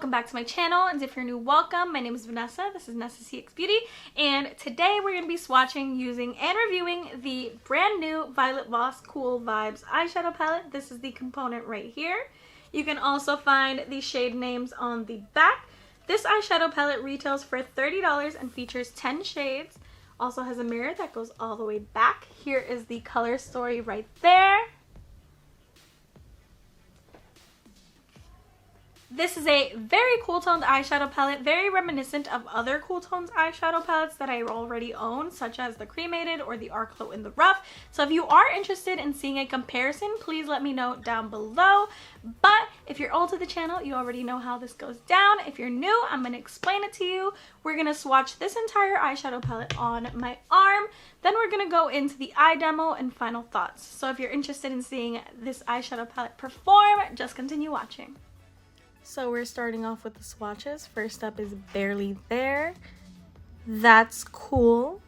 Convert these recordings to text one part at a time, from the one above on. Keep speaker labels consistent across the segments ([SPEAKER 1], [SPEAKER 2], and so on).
[SPEAKER 1] welcome back to my channel, and if you're new, welcome. My name is Vanessa, this is Nessa CX Beauty, and today we're going to be swatching, using, and reviewing the brand new Violet Voss Cool Vibes eyeshadow palette. This is the component right here. You can also find the shade names on the back. This eyeshadow palette retails for $30 and features 10 shades. Also has a mirror that goes all the way back. Here is the color story right there. This is a very cool toned eyeshadow palette, very reminiscent of other cool tones eyeshadow palettes that I already own, such as the Cremated or the Arc Glow in the Rough. So if you are interested in seeing a comparison, please let me know down below. But if you're old to the channel, you already know how this goes down. If you're new, I'm going to explain it to you. We're going to swatch this entire eyeshadow palette on my arm. Then we're going to go into the eye demo and final thoughts. So if you're interested in seeing this eyeshadow palette perform, just continue watching. So we're starting off with the swatches. First up is Barely There, That's Cool,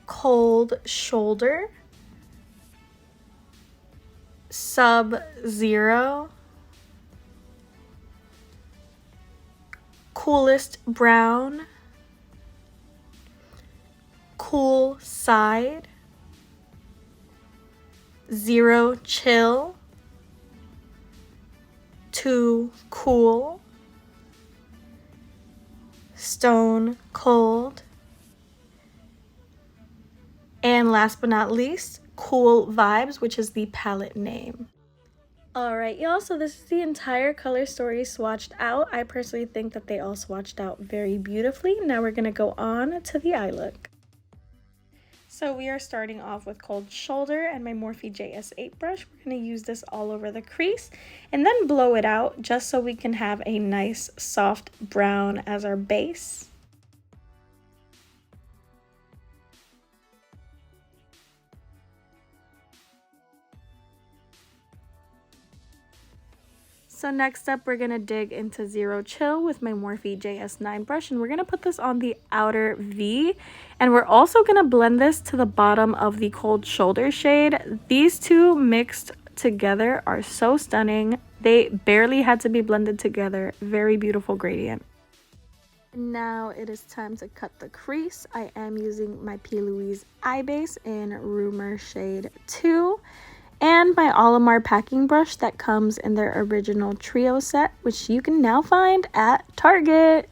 [SPEAKER 1] Cold Shoulder, Sub-Zero, Coolest Brown, Cool Side, Zero Chill, Too Cool, Stone Cold, and last but not least, Cool Vibes, which is the palette name. Alright y'all, so this is the entire color story swatched out. I personally think that they all swatched out very beautifully. Now we're going to go on to the eye look. So we are starting off with Cold Shoulder and my Morphe JS8 brush. We're going to use this all over the crease and then blow it out just so we can have a nice soft brown as our base. So next up, we're going to dig into Zero Chill with my Morphe JS9 brush, and we're going to put this on the outer V, and we're also going to blend this to the bottom of the Cold Shoulder shade. These two mixed together are so stunning. They barely had to be blended together. Very beautiful gradient. Now it is time to cut the crease. I am using my P. Louise eye base in Rumor shade 2. And my Olimar packing brush that comes in their original trio set, which you can now find at Target.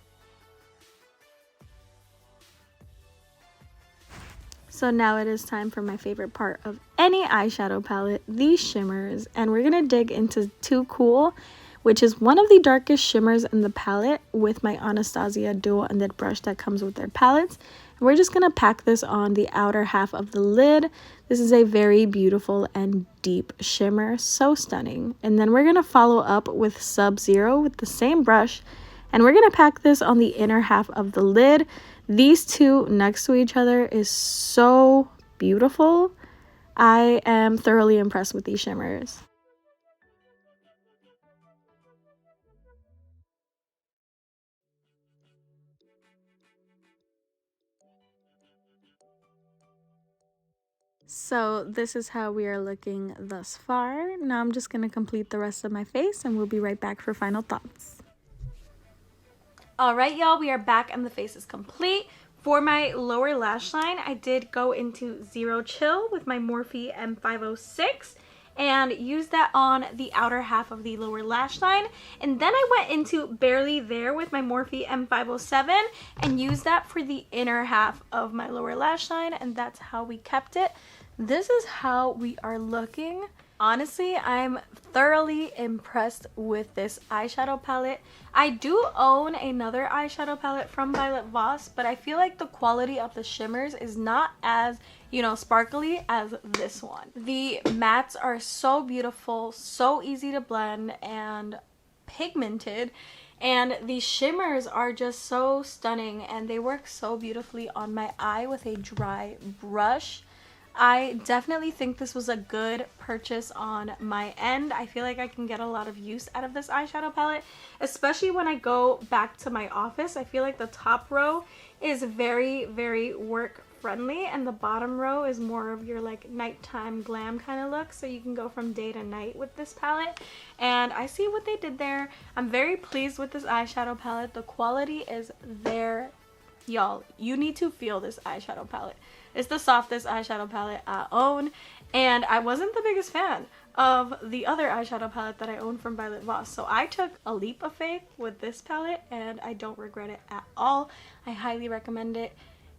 [SPEAKER 1] So now it is time for my favorite part of any eyeshadow palette, these shimmers. And we're going to dig into Too Cool, which is one of the darkest shimmers in the palette, with my Anastasia dual ended brush that comes with their palettes. And we're just going to pack this on the outer half of the lid. This is a very beautiful and deep shimmer, so stunning. And then we're going to follow up with Sub-Zero with the same brush, and we're going to pack this on the inner half of the lid. These two next to each other is so beautiful. I am thoroughly impressed with these shimmers. So this is how we are looking thus far. Now I'm just going to complete the rest of my face and we'll be right back for final thoughts. Alright y'all, we are back and the face is complete. For my lower lash line, I did go into Zero Chill with my Morphe M506 and use that on the outer half of the lower lash line. And then I went into Barely There with my Morphe M507 and used that for the inner half of my lower lash line, and that's how we kept it. This is how we are looking. Honestly, I'm thoroughly impressed with this eyeshadow palette. I do own another eyeshadow palette from Violet Voss, but I feel like the quality of the shimmers is not as, sparkly as this one. The mattes are so beautiful, so easy to blend, and pigmented. And the shimmers are just so stunning, and they work so beautifully on my eye with a dry brush. I definitely think this was a good purchase on my end. I feel like I can get a lot of use out of this eyeshadow palette, especially when I go back to my office. I feel like the top row is very, very work friendly, and the bottom row is more of your like nighttime glam kind of look, so you can go from day to night with this palette. And I see what they did there. I'm very pleased with this eyeshadow palette. The quality is there, y'all. You need to feel this eyeshadow palette. It's the softest eyeshadow palette I own, and I wasn't the biggest fan of the other eyeshadow palette that I own from Voss. So I took a leap of faith with this palette, and I don't regret it at all. I highly recommend it.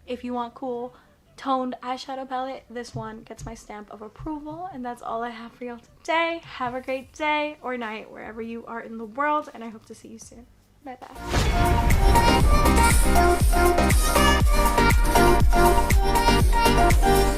[SPEAKER 1] If you want cool toned eyeshadow palette, this one gets my stamp of approval. And that's all I have for y'all today. Have a great day or night wherever you are in the world, and I hope to see you soon. Bye bye.